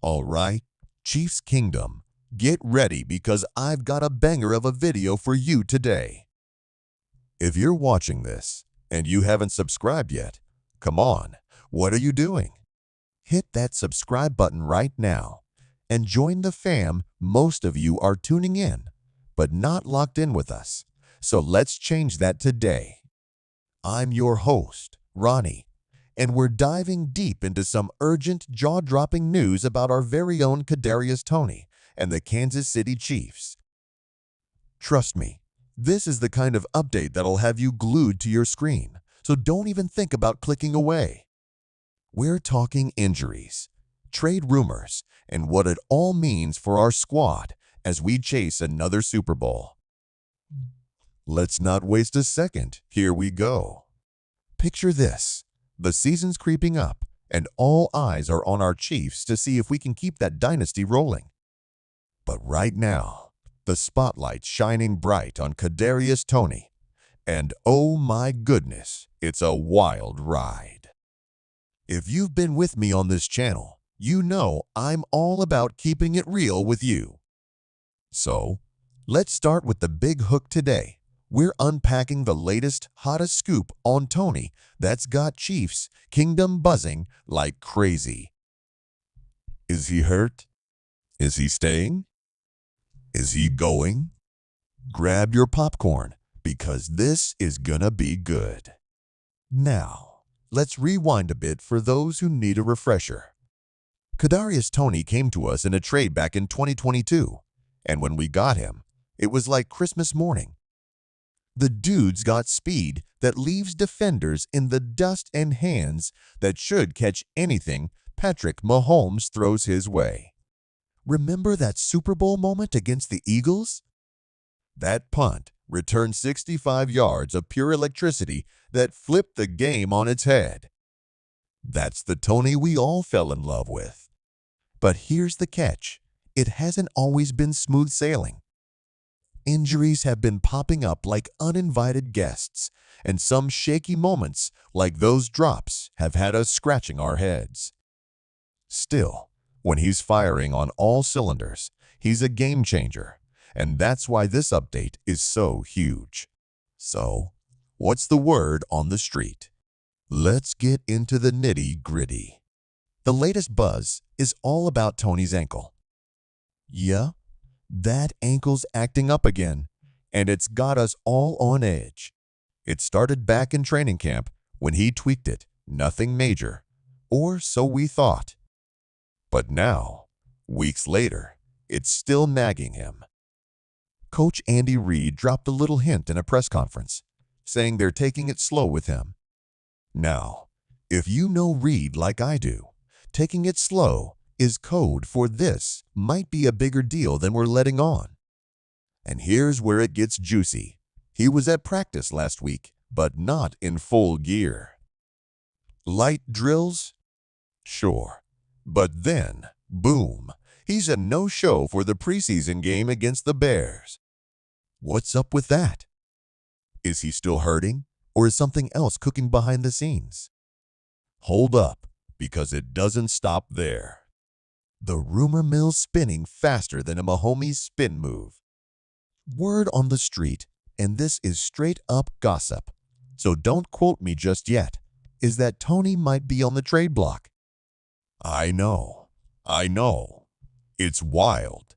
All right, Chiefs Kingdom, get ready because I've got a banger of a video for you today. If you're watching this and you haven't subscribed yet, come on, what are you doing? Hit that subscribe button right now and join the fam. Most of you are tuning in, but not locked in with us. So let's change that today. I'm your host, Ronnie, and we're diving deep into some urgent, jaw-dropping news about our very own Kadarius Toney and the Kansas City Chiefs. Trust me, this is the kind of update that'll have you glued to your screen, so don't even think about clicking away. We're talking injuries, trade rumors, and what it all means for our squad as we chase another Super Bowl. Let's not waste a second. Here we go. Picture this. The season's creeping up, and all eyes are on our Chiefs to see if we can keep that dynasty rolling. But right now, the spotlight's shining bright on Kadarius Toney, and oh my goodness, it's a wild ride. If you've been with me on this channel, you know I'm all about keeping it real with you. So, let's start with the big hook today. We're unpacking the latest, hottest scoop on Toney that's got Chiefs Kingdom buzzing like crazy. Is he hurt? Is he staying? Is he going? Grab your popcorn because this is gonna be good. Now, let's rewind a bit for those who need a refresher. Kadarius Toney came to us in a trade back in 2022, and when we got him, it was like Christmas morning. The dude's got speed that leaves defenders in the dust and hands that should catch anything PatrickMahomes throws his way. Remember that Super Bowl moment against the Eagles? That punt returned 65 yards of pure electricity that flipped the game on its head. That's the Toney we all fell in love with. But here's the catch. It hasn't always been smooth sailing. Injuries have been popping up like uninvited guests, and some shaky moments like those drops have had us scratching our heads. Still, when he's firing on all cylinders, he's a game changer, and that's why this update is so huge. So, what's the word on the street? Let's get into the nitty-gritty. The latest buzz is all about Toney's ankle. Yeah, that ankle's acting up again, and it's got us all on edge. It started back in training camp when he tweaked it, nothing major, or so we thought. But now, weeks later, it's still nagging him. Coach Reid dropped a little hint in a press conference, saying they're taking it slow with him. Now, if you know Reid like I do, taking it slow is code for this might be a bigger deal than we're letting on. And here's where it gets juicy. He was at practice last week, but not in full gear. Light drills? Sure. But then, boom, he's a no-show for the preseason game against the Bears. What's up with that? Is he still hurting, or is something else cooking behind the scenes? Hold up, because it doesn't stop there. The rumor mill's spinning faster than a Mahomes spin move. Word on the street, and this is straight-up gossip, so don't quote me just yet, is that Toney might be on the trade block. I know. It's wild.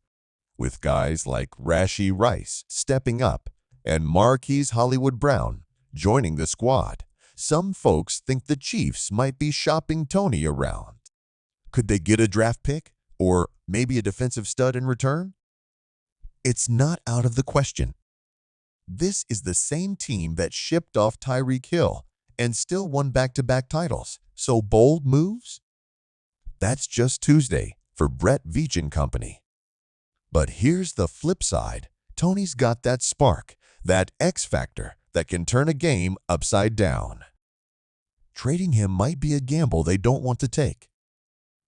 With guys like Rashee Rice stepping up and Marquise Hollywood Brown joining the squad, some folks think the Chiefs might be shopping Toney around. Could they get a draft pick or maybe a defensive stud in return? It's not out of the question. This is the same team that shipped off Tyreek Hill and still won back-to-back titles, so bold moves? That's just Tuesday for Brett Veach and company. But here's the flip side. Toney's got that spark, that X factor that can turn a game upside down. Trading him might be a gamble they don't want to take.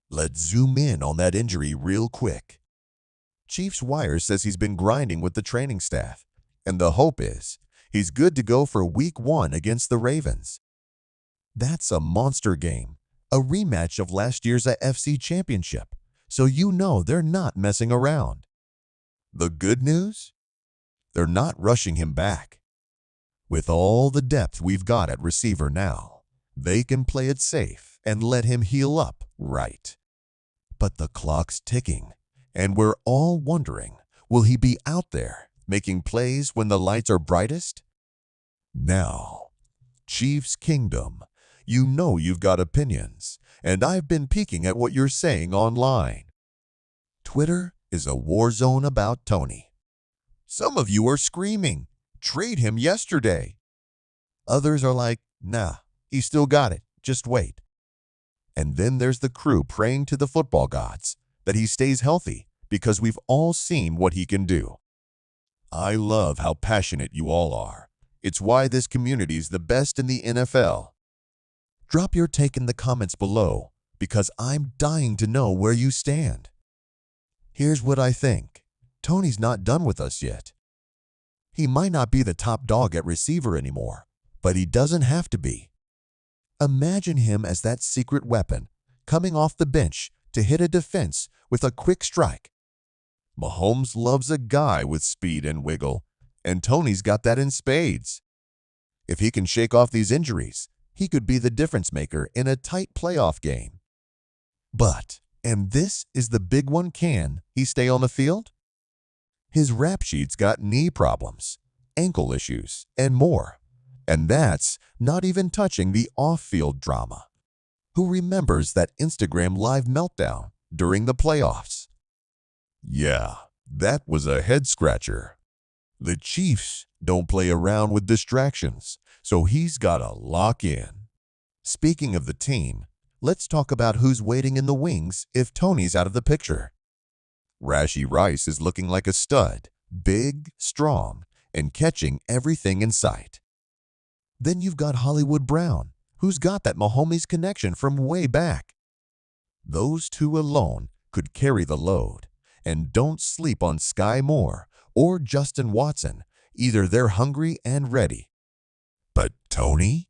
Let's zoom in on that injury real quick. Chiefs Wire says he's been grinding with the training staff, and the hope is he's good to go for Week 1 against the Ravens. That's a monster game, a rematch of last year's AFC Championship, so you know they're not messing around. The good news? They're not rushing him back. With all the depth we've got at receiver now, they can play it safe and let him heal up right. But the clock's ticking, and we're all wondering, will he be out there making plays when the lights are brightest? Now, Chiefs Kingdom, you know you've got opinions, and I've been peeking at what you're saying online. Twitter is a war zone about Toney. Some of you are screaming, "Trade him yesterday." Others are like, "Nah, he's still got it, just wait." And then there's the crew praying to the football gods that he stays healthy because we've all seen what he can do. I love how passionate you all are. It's why this community is the best in the NFL. Drop your take in the comments below because I'm dying to know where you stand. Here's what I think. Toney's not done with us yet. He might not be the top dog at receiver anymore, but he doesn't have to be. Imagine him as that secret weapon coming off the bench to hit a defense with a quick strike. Mahomes loves a guy with speed and wiggle, and Toney's got that in spades. If he can shake off these injuries, he could be the difference maker in a tight playoff game. But, and this is the big one, can he stay on the field? His rap sheet's got knee problems, ankle issues, and more. And that's not even touching the off-field drama. Who remembers that Instagram live meltdown during the playoffs? Yeah, that was a head-scratcher. The Chiefs don't play around with distractions, so he's got to lock in. Speaking of the team, let's talk about who's waiting in the wings if Toney's out of the picture. Rashee Rice is looking like a stud, big, strong, and catching everything in sight. Then you've got Hollywood Brown, who's got that Mahomes connection from way back. Those two alone could carry the load. And don't sleep on Sky Moore or Justin Watson. Either they're hungry and ready. But Toney?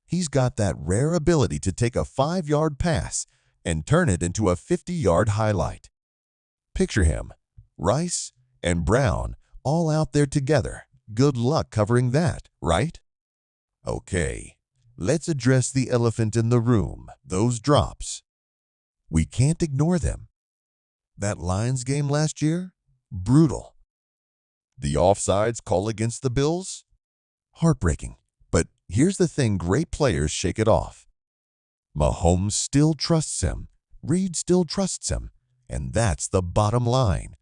He's got that rare ability to take a 5-yard pass and turn it into a 50-yard highlight. Picture him, Rice and Brown, all out there together. Good luck covering that, right? Okay, let's address the elephant in the room, those drops. We can't ignore them. That Lions game last year? Brutal. The offsides call against the Bills? Heartbreaking. But here's the thing, great players shake it off. Mahomes still trusts him. Reid still trusts him. And that's the bottom line.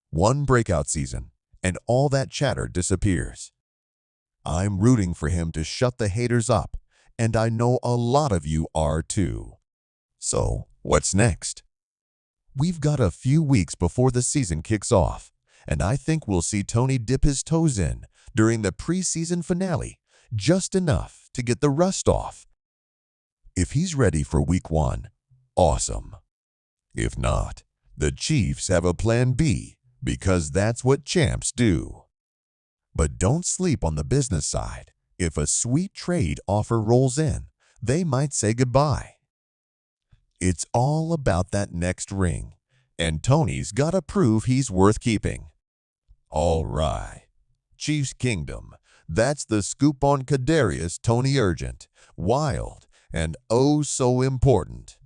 One breakout season, and all that chatter disappears. I'm rooting for him to shut the haters up, and I know a lot of you are too. So, what's next? We've got a few weeks before the season kicks off, and I think we'll see Toney dip his toes in during the preseason finale, just enough to get the rust off. If he's ready for week 1, awesome. If not, the Chiefs have a plan B because that's what champs do. But don't sleep on the business side. If a sweet trade offer rolls in, they might say goodbye. It's all about that next ring, and Toney's got to prove he's worth keeping. All right, Chiefs Kingdom, that's the scoop on Kadarius Toney. Urgent, wild, and oh so important.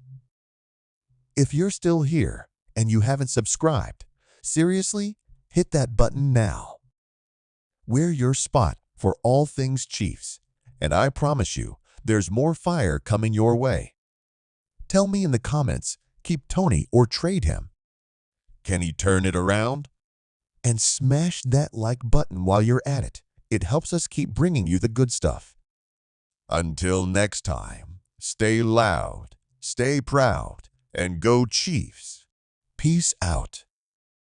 If you're still here and you haven't subscribed, seriously, hit that button now. We're your spot for all things Chiefs, and I promise you, there's more fire coming your way. Tell me in the comments, keep Toney or trade him. Can he turn it around? And smash that like button while you're at it. It helps us keep bringing you the good stuff. Until next time, stay loud, stay proud, and go Chiefs. Peace out.